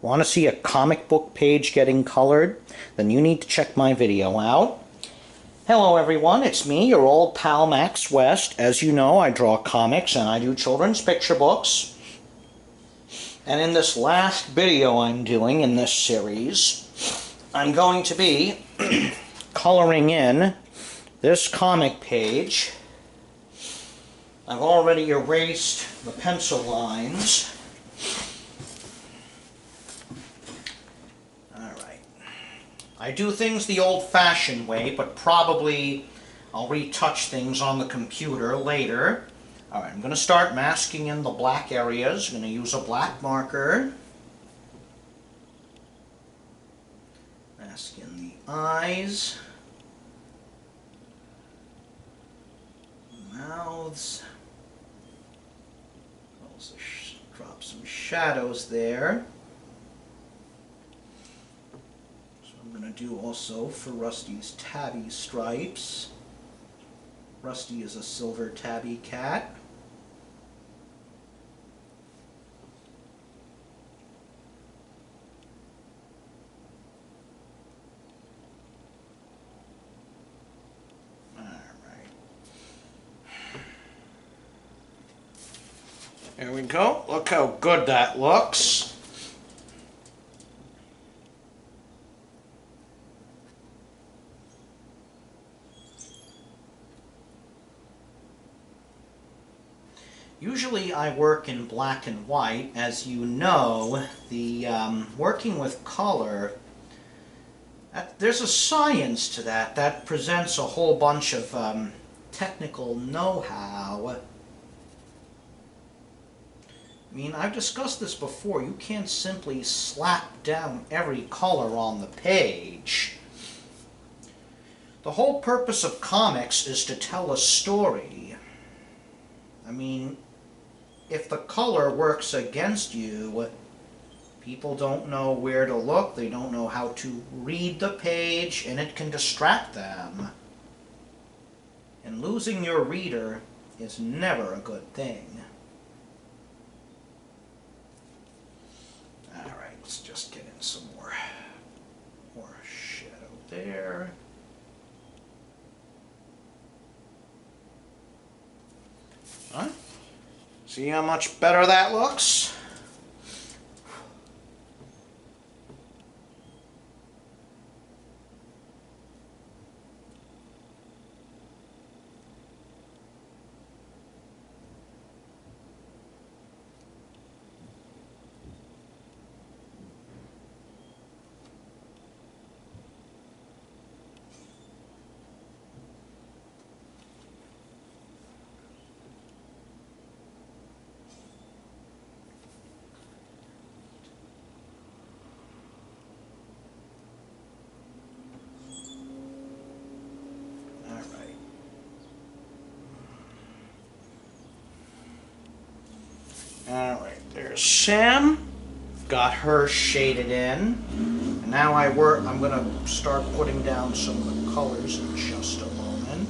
Want to see a comic book page getting colored? Then you need to check my video out. Hello everyone, it's me, your old pal Max West. As you know, I draw comics and I do children's picture books. And in this last video I'm doing in this series, I'm going to be coloring in this comic page. I've already erased the pencil lines. I do things the old-fashioned way, but probably I'll retouch things on the computer later. Alright, I'm going to start masking in the black areas. I'm going to use a black marker. Mask in the eyes. Mouths. Also drop some shadows there. I'm going to do also for Rusty's tabby stripes. Rusty is a silver tabby cat. Alright. There we go. Look how good that looks. Usually I work in black and white. As you know, the working with color, there's a science to that. That presents a whole bunch of technical know-how. I mean, I've discussed this before. You can't simply slap down every color on the page. The whole purpose of comics is to tell a story. I mean, if the color works against you, people don't know where to look, they don't know how to read the page, and it can distract them. And losing your reader is never a good thing. Alright, let's just get in some more shadow there. Huh? See how much better that looks? Alright, there's Sam. Got her shaded in. And now I'm going to start putting down some of the colors in just a moment.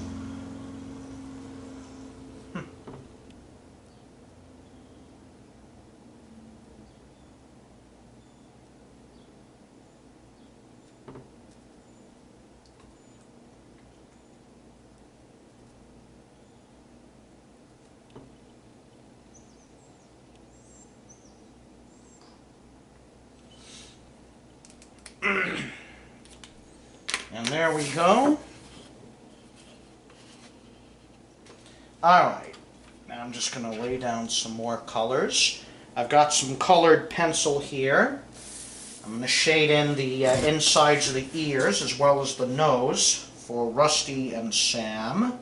And there we go. Alright, now I'm just going to lay down some more colors. I've got some colored pencil here. I'm going to shade in the insides of the ears as well as the nose for Rusty and Sam.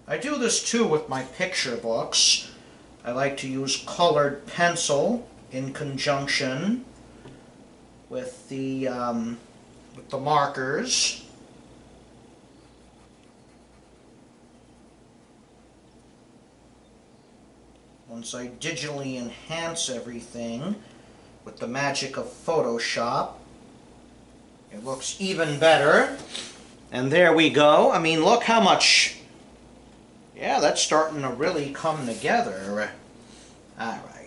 I do this too with my picture books. I like to use colored pencil in conjunction with the markers. Once I digitally enhance everything with the magic of Photoshop, it looks even better. And there we go. I mean, look how much... Yeah, that's starting to really come together. All right.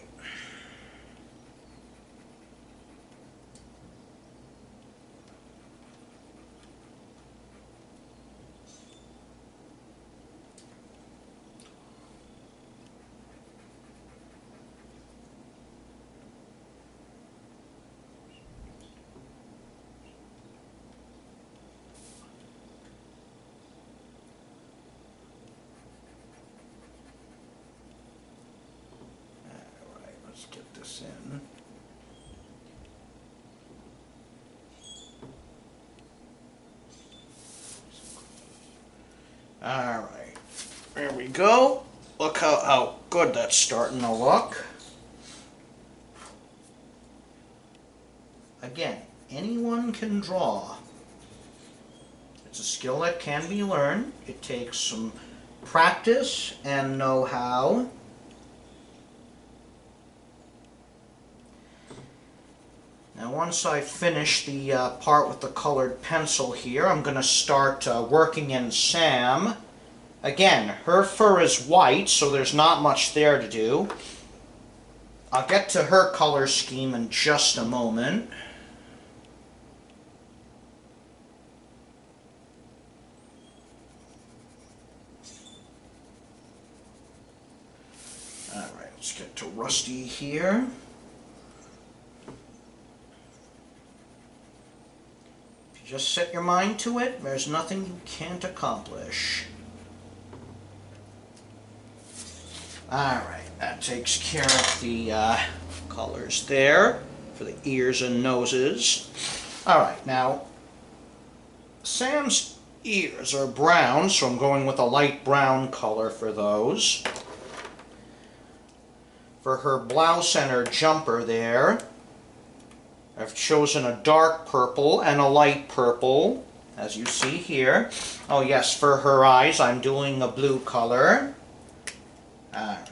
Let's get this in. All right, there we go. Look how good that's starting to look. Again, anyone can draw. It's a skill that can be learned. It takes some practice and know-how. Now once I finish the part with the colored pencil here, I'm going to start working in Sam. Again, her fur is white, so there's not much there to do. I'll get to her color scheme in just a moment. Alright, let's get to Rusty here. Just set your mind to it. There's nothing you can't accomplish. Alright, that takes care of the colors there for the ears and noses. Alright, now Sam's ears are brown, so I'm going with a light brown color for those. For her blouse and her jumper there, I've chosen a dark purple and a light purple, as you see here. Oh yes, for her eyes I'm doing a blue color. Alright.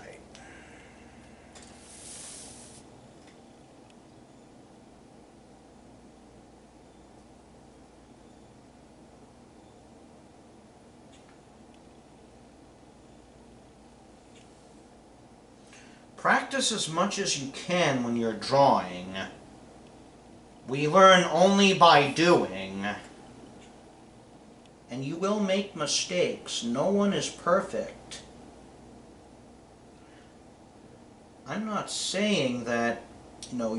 Practice as much as you can when you're drawing. We learn only by doing. And you will make mistakes. No one is perfect. I'm not saying that, I'm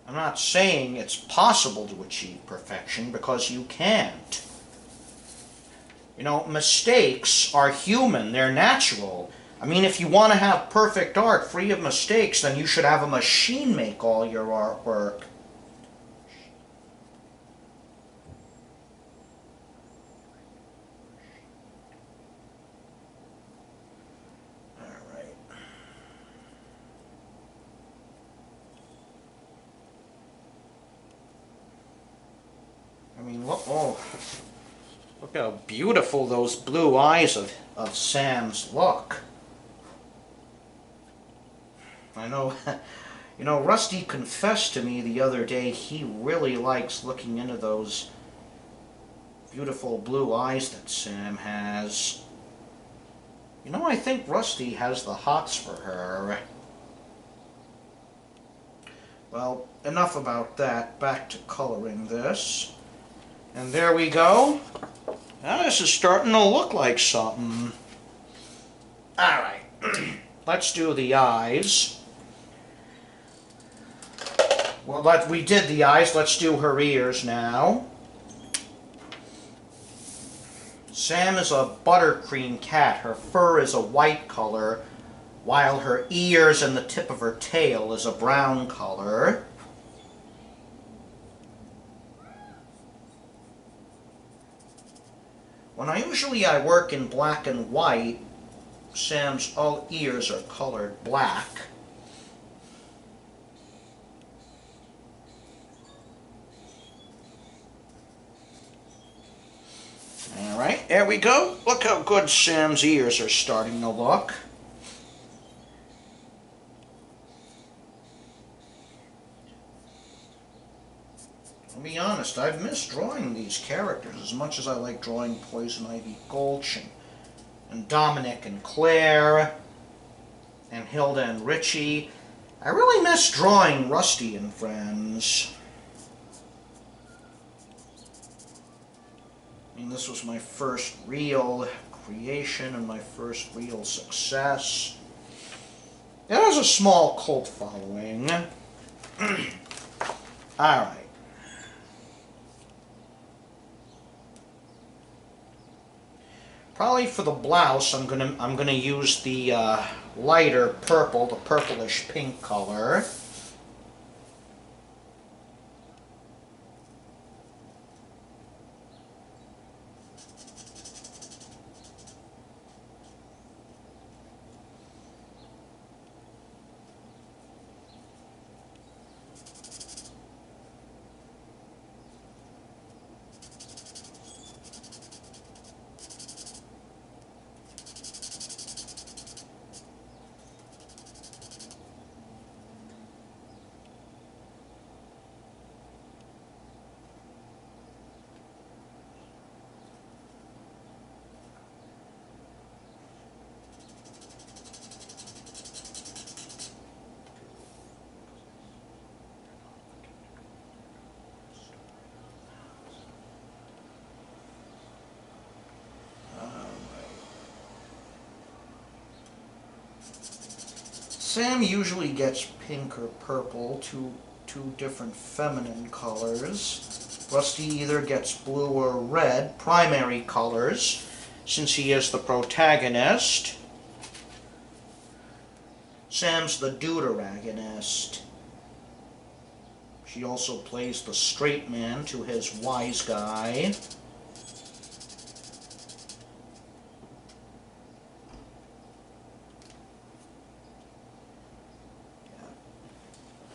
not saying it's possible to achieve perfection, because you can't. Mistakes are human. They're natural. I mean, if you want to have perfect art free of mistakes, then you should have a machine make all your artwork. Alright. I mean, look how beautiful those blue eyes of Sam's look. I know, Rusty confessed to me the other day he really likes looking into those beautiful blue eyes that Sam has. I think Rusty has the hots for her. Well, enough about that. Back to coloring this. And there we go. Now this is starting to look like something. Alright, let's do the eyes. Well, we did the eyes, let's do her ears now. Sam is a buttercream cat. Her fur is a white color, while her ears and the tip of her tail is a brown color. Usually I work in black and white. Sam's all ears are colored black. Alright, there we go. Look how good Sam's ears are starting to look. I'll be honest, I've missed drawing these characters as much as I like drawing Poison Ivy Gulch and Dominic and Claire. and Hilda and Richie. I really miss drawing Rusty and Friends. I mean, this was my first real creation and my first real success. It has a small cult following. Alright. Probably for the blouse, I'm gonna use the lighter purple, the purplish pink color. Sam usually gets pink or purple, two different feminine colors. Rusty either gets blue or red, primary colors, since he is the protagonist. Sam's the deuteragonist. She also plays the straight man to his wise guy.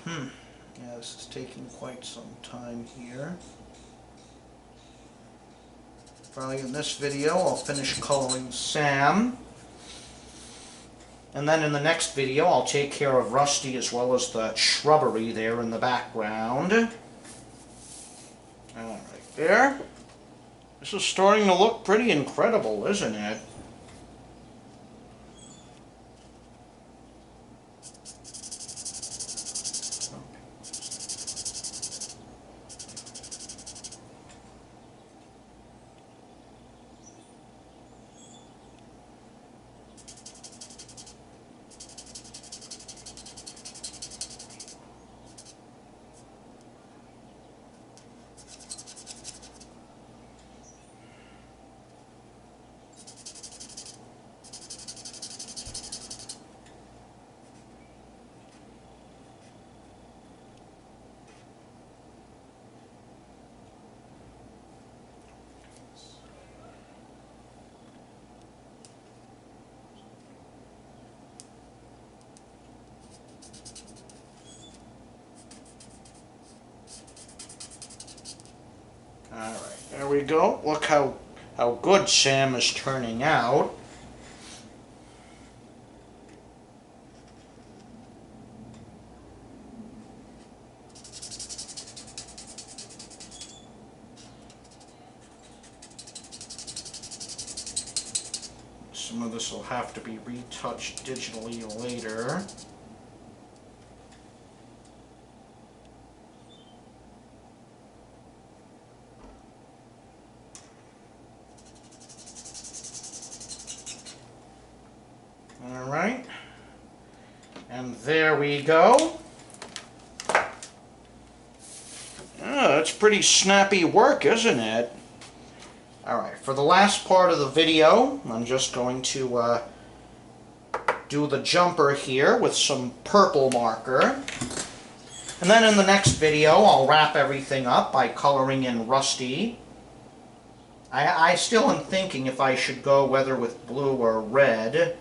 Yeah, this is taking quite some time here. Probably in this video I'll finish coloring Sam. And then in the next video I'll take care of Rusty as well as the shrubbery there in the background. Alright, there. This is starting to look pretty incredible, isn't it? Alright, there we go. Look how good Sam is turning out. Some of this will have to be retouched digitally later. Alright, and there we go. That's pretty snappy work, isn't it? Alright, for the last part of the video, I'm just going to do the jumper here with some purple marker. And then in the next video, I'll wrap everything up by coloring in Rusty. I still am thinking if I should go whether with blue or red.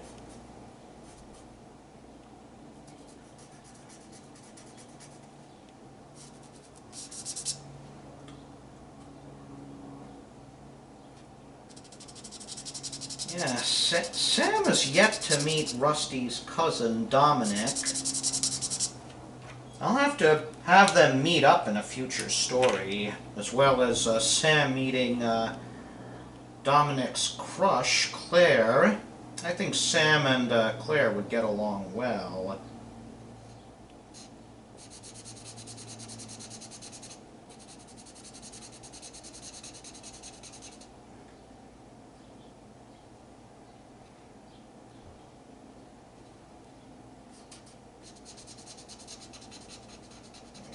Yeah, Sam is yet to meet Rusty's cousin, Dominic. I'll have to have them meet up in a future story, as well as Sam meeting Dominic's crush, Claire, I think Sam and Claire would get along well.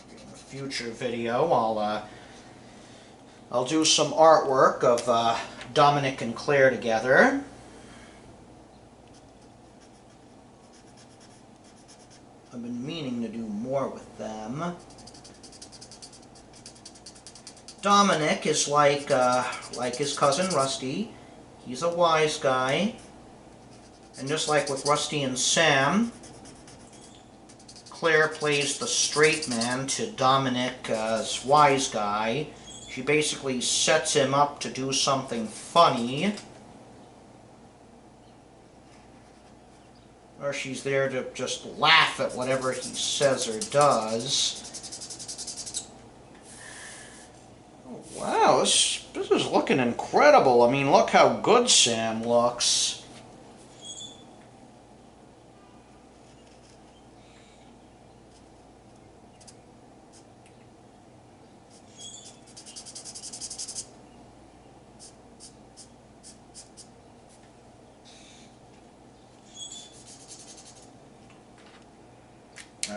Maybe in a future video, I'll do some artwork of Dominic and Claire together. I've been meaning to do more with them. Dominic is like his cousin Rusty. He's a wise guy. And just like with Rusty and Sam, Claire plays the straight man to Dominic's wise guy. She basically sets him up to do something funny. Or she's there to just laugh at whatever he says or does. Oh, wow, this is looking incredible. I mean, look how good Sam looks. All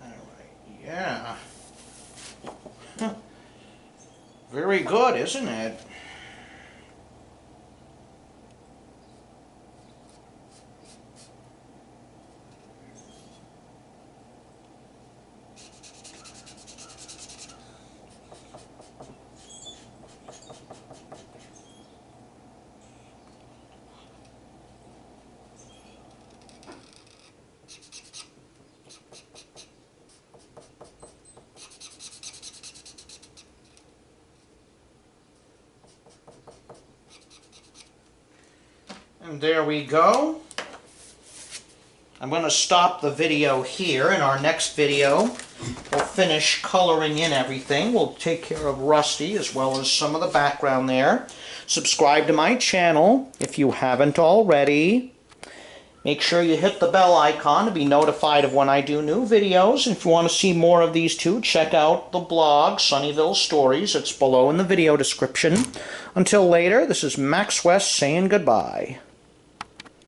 right. Yeah. Very good, isn't it? And there we go. I'm going to stop the video here. In our next video, we'll finish coloring in everything. We'll take care of Rusty as well as some of the background there. Subscribe to my channel if you haven't already. Make sure you hit the bell icon to be notified of when I do new videos. And if you want to see more of these two, check out the blog, Sunnyville Stories. It's below in the video description. Until later, this is Max West saying goodbye.